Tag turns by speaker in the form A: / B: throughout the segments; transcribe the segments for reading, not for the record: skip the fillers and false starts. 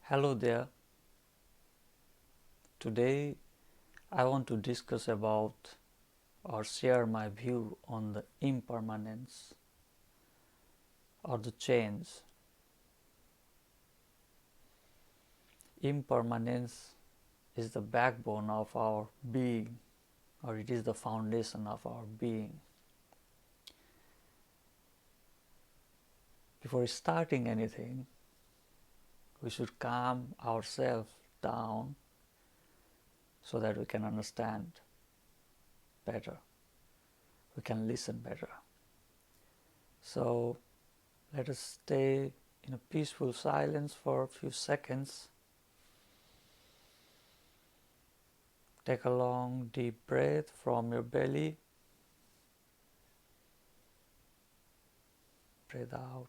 A: Hello there. Today I want to discuss about or share my view on the impermanence or the change. Impermanence is the backbone of our being, or it is the foundation of our being. Before starting anything, we should calm ourselves down so that we can understand better, we can listen better. So let us stay in a peaceful silence for a few seconds. Take a long deep breath from your belly. Breathe out.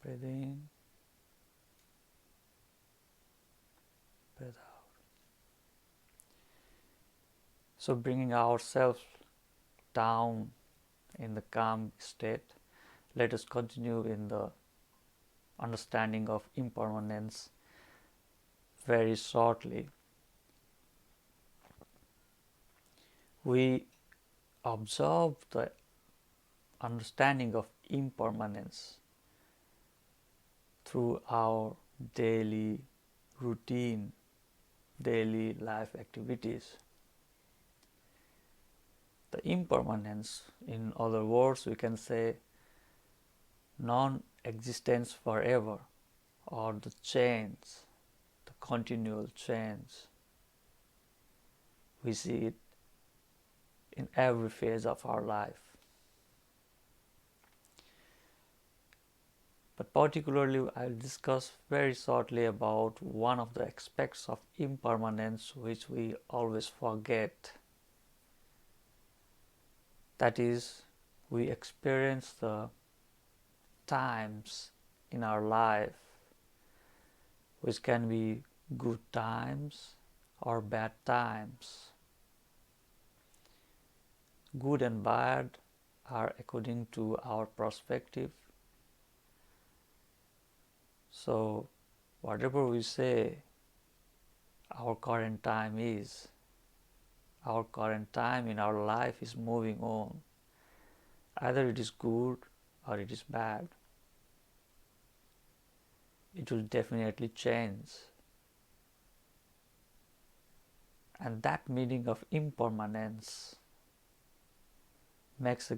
A: Breathe in. Breathe out. So bringing ourselves down in the calm state, let us continue in the understanding of impermanence very shortly. We observe the understanding of impermanence through our daily routine, daily life activities. The impermanence, in other words, we can say non-existence forever, or the change, the continual change. We see it in every phase of our life. But particularly, I'll discuss very shortly about one of the aspects of impermanence which we always forget. That is, we experience the times in our life which can be good times or bad times. Good and bad are according to our perspective. So whatever we say our current time is, our current time in our life is moving on. Either it is good or it is bad. It will definitely change. And that meaning of impermanence makes a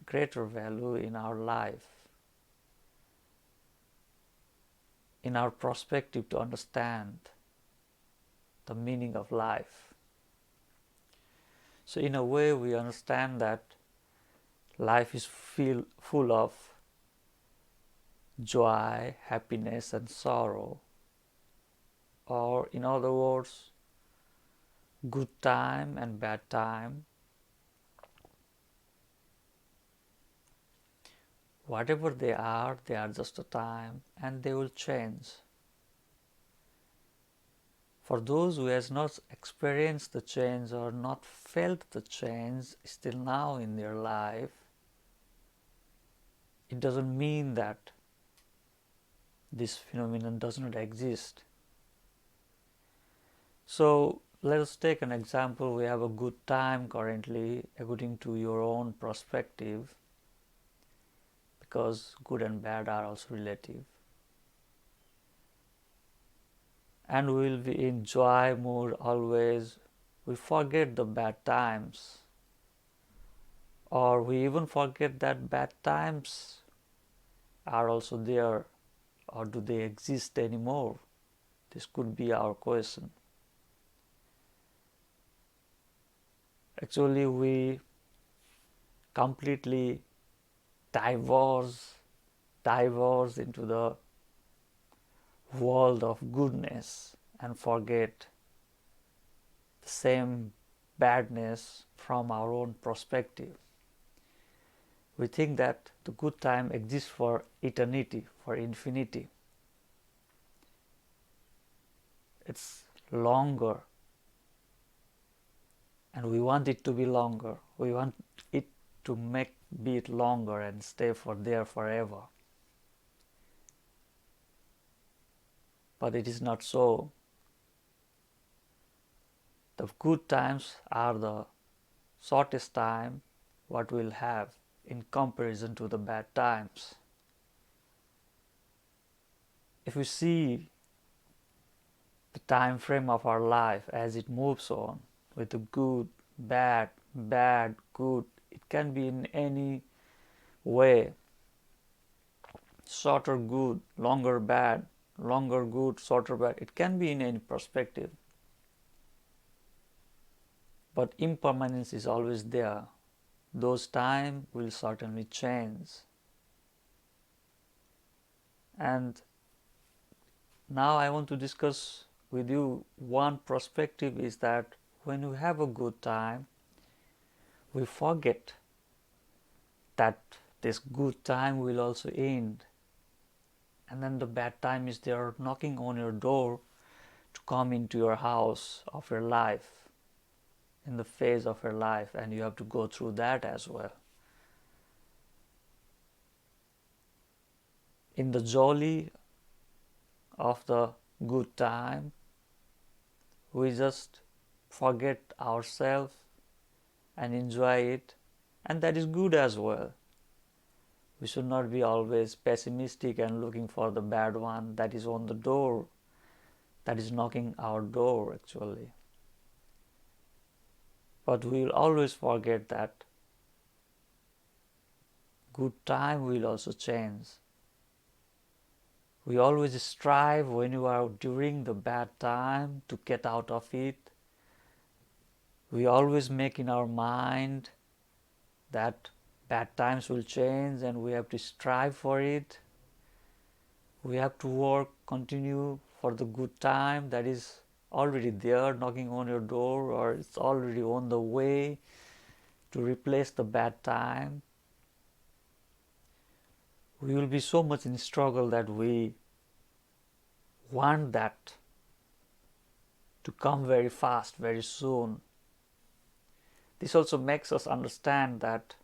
A: greater value in our life, in our perspective to understand the meaning of life. So in a way we understand that life is full of joy, happiness and sorrow, or in other words, good time and bad time. Whatever they are just a time and they will change. For those who has not experienced the change or not felt the change still now in their life, it doesn't mean that this phenomenon does not exist. So let us take an example. We have a good time currently according to your own perspective, because good and bad are also relative. And we will be in joy mood always. We forget the bad times, or we even forget that bad times are also there, or do they exist anymore? This could be our question. Actually, we completely diverge into the world of goodness and forget the same badness from our own perspective. We think that the good time exists for eternity, for infinity. It's longer, and we want it to be longer. We want it to be it longer and stay there forever. But it is not so. The good times are the shortest time what we'll have in comparison to the bad times. If we see the time frame of our life as it moves on with the good, bad, bad, good, it can be in any way. Shorter good, longer bad, longer good, shorter bad. It can be in any perspective. But impermanence is always there. Those time will certainly change. And now I want to discuss with you one perspective is that when we have a good time, we forget that this good time will also end. And then the bad time is there knocking on your door to come into your house of your life, in the phase of your life, and you have to go through that as well. In the jolly of the good time, we just forget ourselves and enjoy it, and that is good as well. We should not be always pessimistic and looking for the bad one that is on the door, that is knocking our door actually. But we will always forget that good time will also change. We always strive when you are during the bad time to get out of it. We always make in our mind that bad times will change and we have to strive for it. We have to work, continue for the good time that is already there knocking on your door, or it's already on the way to replace the bad time. We will be so much in struggle that we want that to come very fast, very soon. This also makes us understand that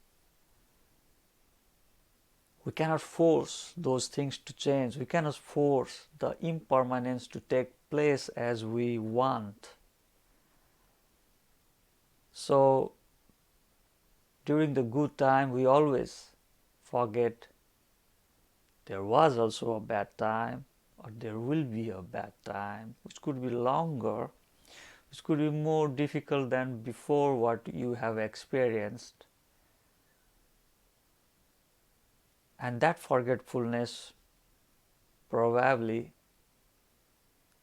A: we cannot force those things to change. We cannot force the impermanence to take place as we want. So, during the good time, we always forget there was also a bad time, or there will be a bad time, which could be longer, which could be more difficult than before what you have experienced. And that forgetfulness probably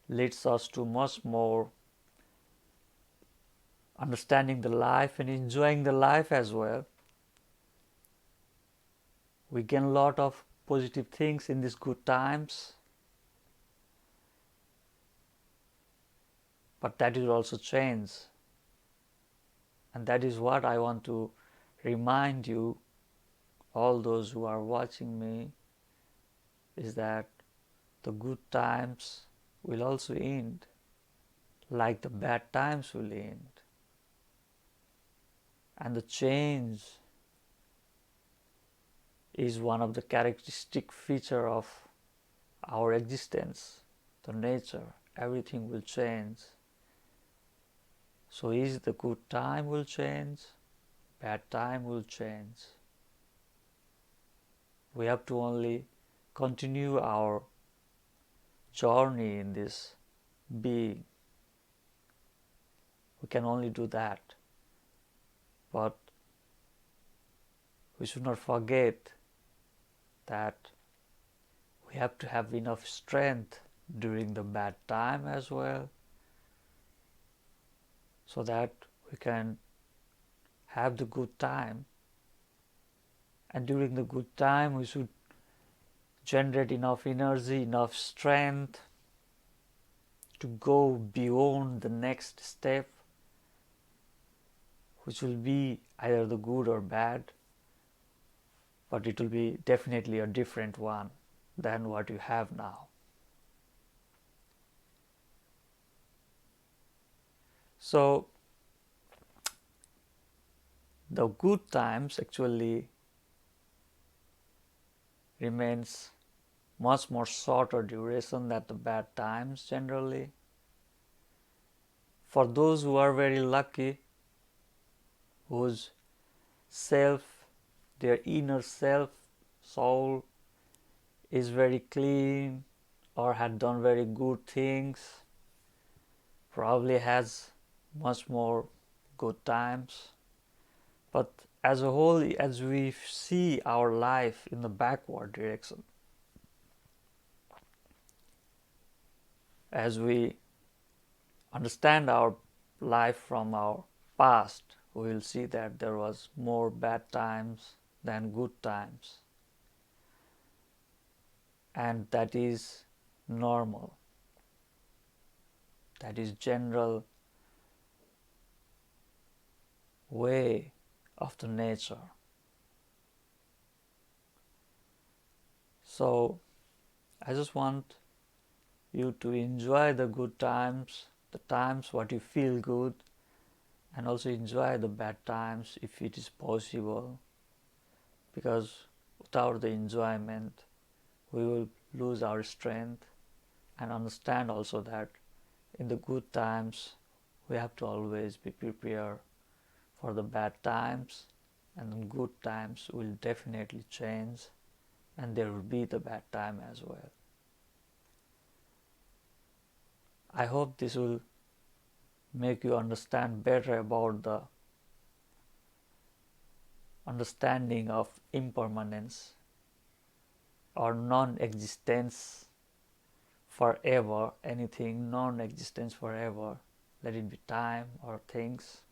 A: leads us to much more understanding the life and enjoying the life as well. We gain a lot of positive things in these good times, but that will also change. And that is what I want to remind you, all those who are watching me, is that the good times will also end, like the bad times will end. And the change is one of the characteristic feature of our existence, the nature. Everything will change. So is the good time will change, bad time will change. We have to only continue our journey in this being. We can only do that. But we should not forget that we have to have enough strength during the bad time as well, so that we can have the good time. And during the good time, we should generate enough energy, enough strength to go beyond the next step, which will be either the good or bad, but it will be definitely a different one than what you have now. So, the good times actually remains much more shorter duration than the bad times generally. For those who are very lucky, whose self, their inner self, soul is very clean or had done very good things, probably has much more good times. But as a whole, as we see our life in the backward direction, as we understand our life from our past, we will see that there was more bad times than good times. And that is normal. That is general way of the nature. So I just want you to enjoy the good times, the times what you feel good, and also enjoy the bad times if it is possible, because without the enjoyment we will lose our strength. And understand also that in the good times we have to always be prepared for the bad times, and the good times will definitely change, and there will be the bad time as well. I hope this will make you understand better about the understanding of impermanence or non-existence forever, anything non-existence forever, let it be time or things.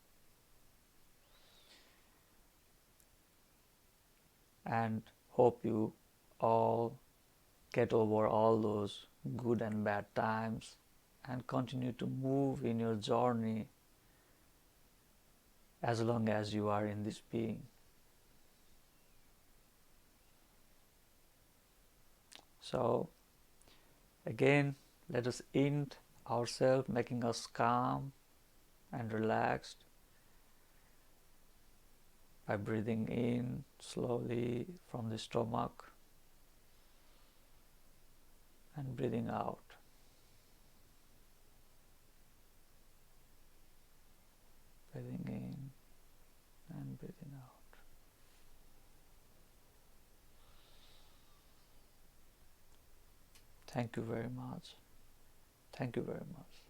A: And hope you all get over all those good and bad times and continue to move in your journey as long as you are in this being. So again, let us end ourselves, making us calm and relaxed by breathing in slowly from the stomach and breathing out. Breathing in and breathing out. Thank you very much. Thank you very much.